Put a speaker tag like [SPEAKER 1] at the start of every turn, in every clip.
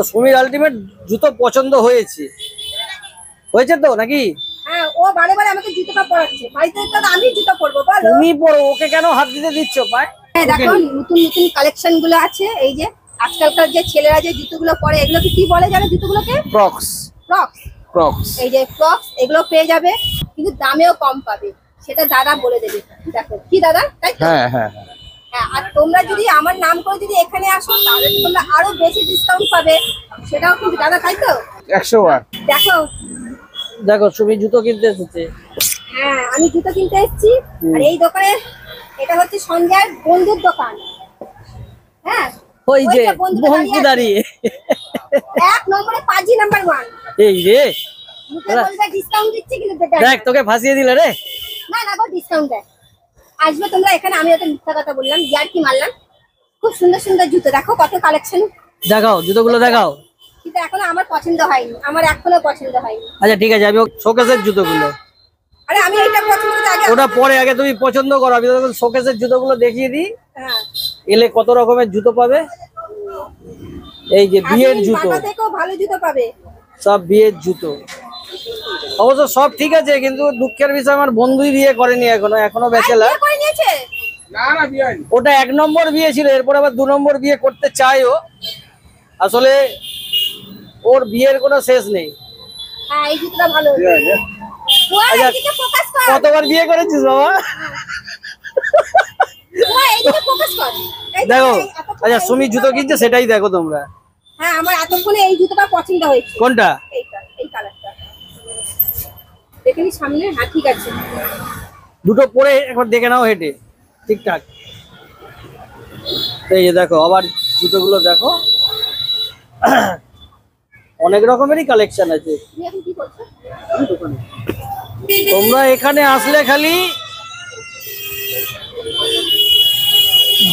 [SPEAKER 1] তো সুমির আলটিমেট জুতো পছন্দ হয়েছে তো নাকি?
[SPEAKER 2] হ্যাঁ, ও বারে বারে আমাকে জুতোটা পরাচ্ছে। বাড়িতে তো আমি জুতো পরবো, বলো
[SPEAKER 1] তুমি পরো, ওকে কেন হাত দিতে দিচ্ছ পায়?
[SPEAKER 2] হ্যাঁ দেখো, নতুন নতুন কালেকশন গুলো আছে। এই যে আজকালকার যে ছেলেরা যে জুতোগুলো পরে, এগুলোকে কি বলে জানো? জুতোগুলোকে
[SPEAKER 1] ক্রক্স।
[SPEAKER 2] ক্রক্স।
[SPEAKER 1] ক্রক্স,
[SPEAKER 2] এই যে ক্রক্স, এগুলো পেয়ে যাবে, কিন্তু দামেও কম পাবে, সেটা দাদা বলে দেবে। দেখো কি দাদা, তাই তো?
[SPEAKER 1] হ্যাঁ হ্যাঁ
[SPEAKER 2] হ্যাঁ, আর তোমরা যদি আমার নাম করে যদি এখানে আসো, তাহলে তোমরা আরো বেশি ডিসকাউন্ট পাবে, সেটাও কিন্তু দাদা, তাই তো?
[SPEAKER 1] 100 বার।
[SPEAKER 2] দেখো
[SPEAKER 1] দেখো সুমি জুতো কিনতে এসেছে।
[SPEAKER 2] হ্যাঁ, আমি জুতো কিনতে এসেছি। আর এই দোকানে, এটা হচ্ছে সঞ্জয়ের বন্ধুর দোকান। হ্যাঁ,
[SPEAKER 1] ওই যে বন্ধু দাঁড়িয়ে
[SPEAKER 2] এক নম্বরে পাজি নাম্বার 1।
[SPEAKER 1] এই রে,
[SPEAKER 2] মুখে বলবে ডিসকাউন্ট দিচ্ছি, কিন্তু
[SPEAKER 1] দেখ তোকে ফাঁসিয়ে দিল রে।
[SPEAKER 2] না না গো, ডিসকাউন্ট দেয়। আসবে তোমরা এখানে, আমি ওটা মিথ্যা কথা বললাম, ইয়ার কি মারলাম। খুব সুন্দর সুন্দর জুতো, দেখো কত কালেকশন।
[SPEAKER 1] দেখাও জুতোগুলো দেখাও।
[SPEAKER 2] কিন্তু এখনো আমার পছন্দ হয়নি, আমার এখনো পছন্দ হয়নি।
[SPEAKER 1] আচ্ছা ঠিক আছে, আমি শোকেসের জুতোগুলো,
[SPEAKER 2] আরে আমি এটা পছন্দ করি আগে।
[SPEAKER 1] ওটা পরে, আগে তুমি পছন্দ করো। আমি তখন শোকেসের জুতোগুলো দেখিয়ে দিই।
[SPEAKER 2] হ্যাঁ,
[SPEAKER 1] এলে কত রকমের জুতো পাবে। এই যে বিয়ের জুতো,
[SPEAKER 2] টাকা থেকেও ভালো জুতো পাবে।
[SPEAKER 1] সব বিয়ের জুতো। অবশ্য সব ঠিক আছে, কিন্তু দুঃখের বিষয় আমার বন্ধুই বিয়ে করেনি এখনো ব্যাচেলার।
[SPEAKER 2] বিয়ে করে নিয়েছে?
[SPEAKER 3] না না, বিয়ে হয়নি।
[SPEAKER 1] ওটা 1 নম্বর বিয়ে ছিল, এরপর আবার 2 নম্বর বিয়ে করতে চায় ও। আসলে ওর বিয়ের কোনো শেষ নেই।
[SPEAKER 2] হ্যাঁ, এই জুতোটা ভালো।
[SPEAKER 1] আচ্ছা,
[SPEAKER 2] এইদিকে ফোকাস কর।
[SPEAKER 1] কতবার বিয়ে করেছিস বাবা?
[SPEAKER 2] এইদিকে ফোকাস কর।
[SPEAKER 1] দেখো, আচ্ছা সুমি জুতো কিনছে, সেটাই দেখো তোমরা।
[SPEAKER 2] হ্যাঁ, আমার এতক্ষণে এই জুতোটা পছন্দ হয়েছে।
[SPEAKER 1] কোনটা?
[SPEAKER 2] এইটা, এই কালারটা দেখে নি সামনে। হ্যাঁ ঠিক আছে,
[SPEAKER 1] দুটো পরে একবার দেখে নাও হেঁটে, ঠিকঠাক। এই যে দেখো, আবার জুতোগুলো দেখো, অনেক রকমেরই কালেকশন আছে।
[SPEAKER 2] তুমি এখন কি করছো?
[SPEAKER 1] তোমরা এখানে আসলে খালি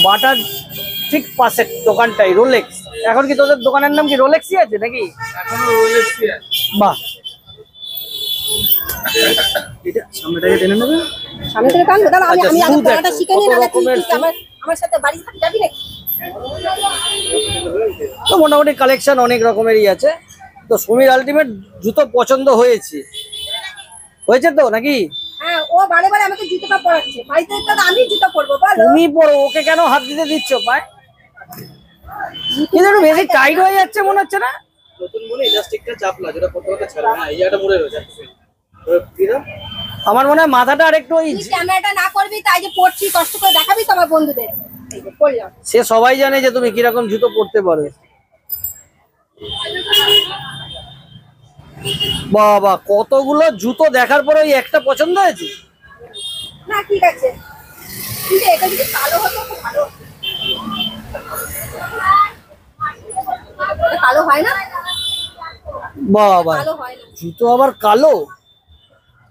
[SPEAKER 1] বাটার ঠিক পাশে দোকানটাই রোলেক্স। এখন কি তোদের দোকানের নাম কি রোলেক্সই আছে নাকি?
[SPEAKER 3] এখনো রোলেক্সই আছে।
[SPEAKER 1] বাহ, এটা সামনেটাকে টেনে নেবে।
[SPEAKER 2] সামনে থেকে টানবো? দাঁড়া, আমি
[SPEAKER 1] আচ্ছা,
[SPEAKER 2] আমি আগে
[SPEAKER 1] শু
[SPEAKER 2] পড়াটা
[SPEAKER 1] দেখো,
[SPEAKER 2] শিখে নিই,
[SPEAKER 1] কত
[SPEAKER 2] না তুই
[SPEAKER 1] রকমের
[SPEAKER 2] তুই আমার সাথে বাড়ি থাকতে যাবি নাকি?
[SPEAKER 1] তো মোটামুটি কালেকশন অনেক রকমেরই আছে। তো সুমির আলটিমেট জুতো পছন্দ হয়েছে তো নাকি?
[SPEAKER 2] হ্যাঁ, ও বারে বারে আমাকে জুতোটা পরাচ্ছে। বাড়িতে তো আমি জুতো পরবো, বলো
[SPEAKER 1] তুমি পরো, ওকে কেন হাত দিতে দিচ্ছ পায়? কিন্তু একটু বেশি টাইট হয়ে যাচ্ছে মনে হচ্ছে না? নতুন বলে ইলাস্টিকটা চাপলা, যেটা প্রথমত ছাড়বে না, এই জায়গাটা মুড়ে রয়েছে। আমার মনে হয় মাথাটা আরেকটু ওই,
[SPEAKER 2] তুই ক্যামেরাটা না করবি, তাই যে পড়ছি কষ্ট করে দেখাবি তো আমার বন্ধুদের। এই যে পড়লাম।
[SPEAKER 1] সে সবাই জানে যে তুমি কিরকম জুতো পরতে পারো। বাবা, কতগুলো জুতো দেখার পরে ওই একটা পছন্দ হয়েছে।
[SPEAKER 2] না ঠিক আছে, কিন্তু এটা যদি কালো হতো তো ভালো হতো। এটা কালো হয় না?
[SPEAKER 1] বাবা,
[SPEAKER 2] কালো হয় না।
[SPEAKER 1] জুতো আবার কালো?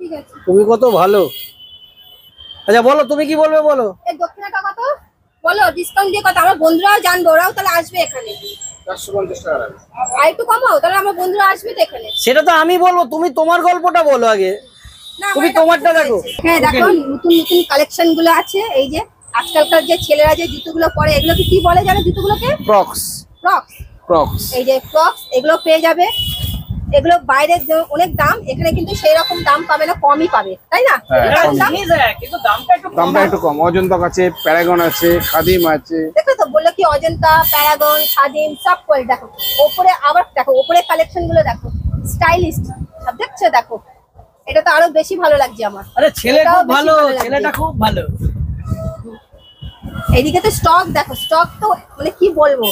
[SPEAKER 2] ঠিক আছে,
[SPEAKER 1] তুমি কত ভালো। আচ্ছা বলো, তুমি কি বলবে বলো।
[SPEAKER 2] এর দক্ষিণাটা কত বলো? ডিসকাউন্ট দিয়ে কত? আমার বন্ধুরাও জানবে, ওরাও তাহলে আসবে এখানে।
[SPEAKER 3] 450 টাকা রাখবে।
[SPEAKER 2] আর একটু কমাও, তাহলে আমার বন্ধুরা আসবে তো এখানে।
[SPEAKER 1] সেটা তো আমি বলবো, তুমি তোমার গল্পটা বলো আগে।
[SPEAKER 2] না,
[SPEAKER 1] তুমি
[SPEAKER 2] আমার এটা
[SPEAKER 1] তোমারটা
[SPEAKER 2] পছন্দ
[SPEAKER 1] দেখো।
[SPEAKER 2] হয়েছে। হ্যাঁ দেখো, নতুন নতুন কালেকশন গুলো আছে। এই যে আজকালকার যে ছেলেরা যে জুতোগুলো পরে, এগুলোকে কি বলে জানো? জুতোগুলোকে
[SPEAKER 1] ক্রক্স।
[SPEAKER 2] ক্রক্স।
[SPEAKER 1] ক্রক্স,
[SPEAKER 2] এই যে ক্রক্স, এগুলো পেয়ে যাবে। এগুলো বাইরে অনেক দাম, এখানে কিন্তু সেই রকম দাম পাবে না, কমই পাবে, তাই না?
[SPEAKER 1] কিন্তু দামটা
[SPEAKER 3] একটু কম। অজন্তা আছে, প্যারাগন আছে, খাদিম আছে।
[SPEAKER 2] দেখো তো, বললো কি অজন্তা, প্যারাগন, খাদিম সব করে। দেখো ওপরে, আবার দেখো ওপরে কালেকশন গুলো দেখো, স্টাইলিস্ট সব দেখছো। দেখো এটা তো আরো বেশি ভালো লাগছে আমার।
[SPEAKER 1] আরে ছেলে
[SPEAKER 2] এটাও
[SPEAKER 1] খুব
[SPEAKER 2] বেশি
[SPEAKER 1] ভালো,
[SPEAKER 2] লাগছে।
[SPEAKER 1] ছেলেটা খুব ভালো।
[SPEAKER 2] এইদিকে তো স্টক দেখো, স্টক তো মানে কি বলবো,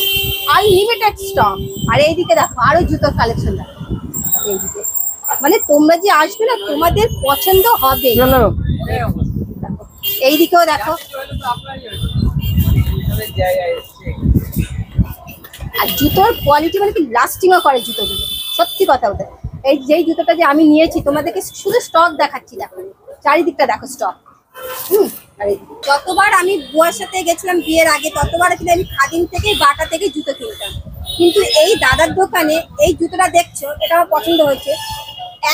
[SPEAKER 2] আনলিমিটেড স্টক। আর এইদিকে দেখো আরো জুতোর কালেকশন দেখো। এইদিকে মানে তোমরা যে আসবে না, তোমাদের পছন্দ হবে। এইদিকেও দেখো, আর জুতোর কোয়ালিটি মানে কি লাস্টিংও করে জুতোগুলো, সত্যি কথা ওটা। এই যেই জুতোটা যে আমি নিয়েছি, তোমাদেরকে শুধু স্টক দেখাচ্ছি, দেখো চারিদিকটা দেখো স্টক। আর যতবার আমি বুয়ার সাথে গেছিলাম বিয়ের আগে, ততবার কিন্তু আমি খাদিম থেকে, বাটা থেকে জুতো কিনতাম। কিন্তু এই দাদার দোকানে এই জুতোটা দেখছো, এটা আমার পছন্দ হয়েছে।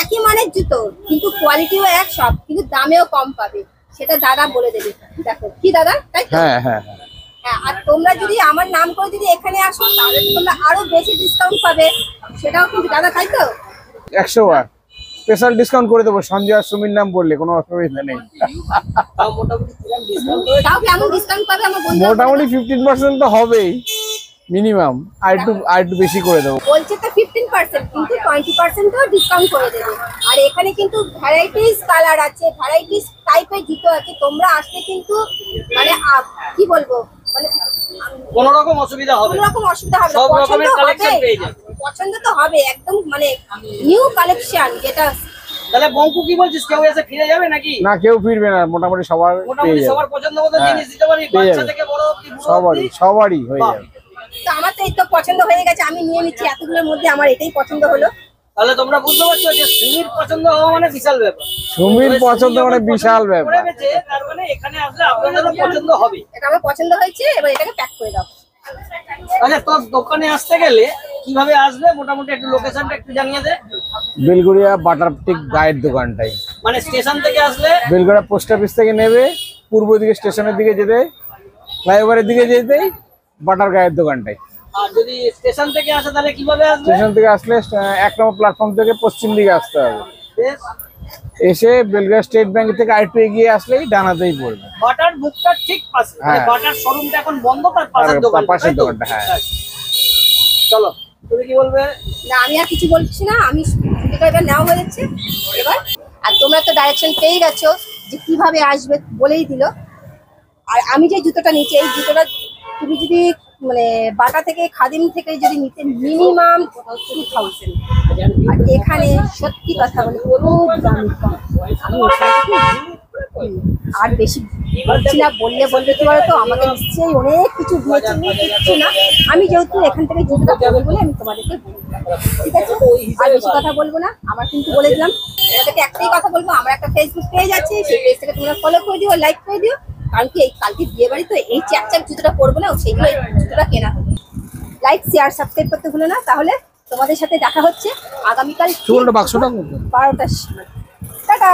[SPEAKER 2] একই মানের জুতো, কিন্তু কোয়ালিটিও এক সব, কিন্তু দামেও কম পাবে, সেটা দাদা বলে দেবে। দেখো কি দাদা, তাই তো?
[SPEAKER 3] হ্যাঁ হ্যাঁ হ্যাঁ।
[SPEAKER 2] হ্যাঁ, আর তোমরা যদি আমার নাম করে যদি এখানে আসো তাহলে তো তোমরা আরো বেশি ডিসকাউন্ট পাবে, সেটাও কিন্তু দাদা, তাই তো?
[SPEAKER 3] 100 বার স্পেশাল ডিসকাউন্ট করে দেবো সঞ্জয় আর সুমির নাম বললে, কোনো অসুবিধা নেই।
[SPEAKER 1] তাও মোটামুটি কিরকম ডিসকাউন্ট
[SPEAKER 2] তাও কেমন ডিসকাউন্ট পাবে আমার বন্ধু?
[SPEAKER 3] মোটামুটি 15% তো হবেই মিনিমাম, আর একটু বেশি করে দেবো।
[SPEAKER 2] বলছে তো 15%, কিন্তু 20%ও ডিসকাউন্ট করে দেবে। আর এখানে কিন্তু ভ্যারাইটিস কালার আছে, ভ্যারাইটিস টাইপের জুতো আছে, তোমরা আসলে কিন্তু মানে কি বলবো, মানে
[SPEAKER 1] কোনো রকম অসুবিধা হবে
[SPEAKER 2] কোনো
[SPEAKER 1] না।
[SPEAKER 2] রকম অসুবিধা হবে না,
[SPEAKER 1] সব
[SPEAKER 2] পছন্দ
[SPEAKER 1] রকমের কালেকশন
[SPEAKER 2] হবে,
[SPEAKER 1] পেয়ে যাবে।
[SPEAKER 2] পছন্দ তো হবে একদম, মানে নিউ কালেকশন যেটা।
[SPEAKER 1] তাহলে বঙ্কু কি বলছিস, কেউ এসে ফিরে যাবে নাকি?
[SPEAKER 3] না, কেউ ফিরবে না, মোটামুটি সবার পেয়ে
[SPEAKER 1] মোটামুটি
[SPEAKER 3] যাবে।
[SPEAKER 1] সবার পছন্দ মতো
[SPEAKER 3] হ্যাঁ,
[SPEAKER 1] জিনিস দিতে পারি,
[SPEAKER 3] পেয়ে
[SPEAKER 1] বাচ্চা
[SPEAKER 3] যাবে।
[SPEAKER 1] থেকে বড় অবধি বুড়ো
[SPEAKER 3] সবারই
[SPEAKER 1] অবধি।
[SPEAKER 3] সবারই হয়ে
[SPEAKER 1] বাহ।
[SPEAKER 3] যাবে।
[SPEAKER 2] তো আমার তো এই তো পছন্দ হয়ে গেছে, আমি নিয়ে নিচ্ছি, এতগুলোর মধ্যে আমার এটাই পছন্দ হলো।
[SPEAKER 1] তাহলে তোমরা বুঝতে পারছো যে সুমির পছন্দ হওয়া মানে বিশাল ব্যাপার।
[SPEAKER 3] সুমির পছন্দ মানে
[SPEAKER 1] যখন
[SPEAKER 3] বিশাল
[SPEAKER 1] পছন্দ
[SPEAKER 3] ব্যাপার।
[SPEAKER 1] করে গেছে, তার মানে এখানে আসলে আপনাদেরও পছন্দ হবে।
[SPEAKER 2] এটা আমার পছন্দ হয়েছে, এবার এটাকে প্যাক করে দাও।
[SPEAKER 1] আচ্ছা, তোর দোকানে আসতে গেলে কিভাবে আসবে, মোটামুটি একটু লোকেশনটা একটু জানিয়ে দে।
[SPEAKER 3] বেলগুড়িয়া বাটার ঠিক গায়ের দোকানটাই।
[SPEAKER 1] মানে স্টেশন থেকে আসলে
[SPEAKER 3] বেলগুড়িয়া পোস্ট অফিস থেকে নেবে, পূর্ব দিকে স্টেশনের দিকে যেতে, ফ্লাইওভারের দিকে যেতেই বাটার গায়ের দোকানটাই।
[SPEAKER 1] আর যদি স্টেশন থেকে আসে তাহলে কিভাবে আসবে?
[SPEAKER 3] স্টেশন থেকে আসলে 1 নম্বর প্ল্যাটফর্ম থেকে পশ্চিম দিকে আসতে হবে,
[SPEAKER 1] বেশ।
[SPEAKER 3] এসে বেলগাঁও স্টেট ব্যাংক থেকে আরেকটু এগিয়ে আসলেই ডানাতেই পড়বে।
[SPEAKER 1] বাটার বুকটার ঠিক পাশে, মানে
[SPEAKER 3] হ্যাঁ।
[SPEAKER 1] বাটার শোরুমটা এখন বন্ধ, তার পাশের
[SPEAKER 3] তার
[SPEAKER 1] দোকান,
[SPEAKER 3] পাশের দোকানটা, হ্যাঁ।
[SPEAKER 1] চলো, তুমি কি বলবে?
[SPEAKER 2] না, আমি আর কিছু বলছি না, আমি এটা এবার নেওয়া হয়ে যাচ্ছে এবার। আর তোমরা তো ডাইরেকশন পেয়ে গেছো যে কিভাবে আসবে, বলেই দিল। আর আমি যে জুতোটা নিচ্ছি, এই জুতোটা তুমি যদি মানে বাটা থেকে খাদিম থেকে যদি নিতে মিনিমাম 2000, আর এখানে সত্যি কথা বলে খুব দামি কম। আমি ওখান থেকে আর বেশি বলছি না, বললে কি বলতো, আমাকে নিশ্চয়ই অনেক কিছু দিয়েছে, কিচ্ছু না। আমি যেহেতু এখান থেকে জুতোটা পাবো বলে আমি তোমাদেরকে বললাম, ঠিক আছে? আর বেশি কথা বলবো না, আমার কিন্তু বলে দিলাম। তোমাদেরকে একটাই কথা বলবো, আমার একটা ফেসবুক পেজ আছে, সেই পেজ থেকে তোমরা ফলো করে দিও, লাইক করে দিও। কারণ কি, এই কালকে বিয়ে বাড়ি তো, এই চ্যাক জুতোটা পরবো না, সেইগুলো জুতোটা কেনা হবে। লাইক, শেয়ার, সাবস্ক্রাইব করতে ভুলো না। তাহলে তোমাদের সাথে দেখা হচ্ছে আগামীকাল
[SPEAKER 3] চুলটা বাক্সটা
[SPEAKER 2] 12টার সময়। টাটা।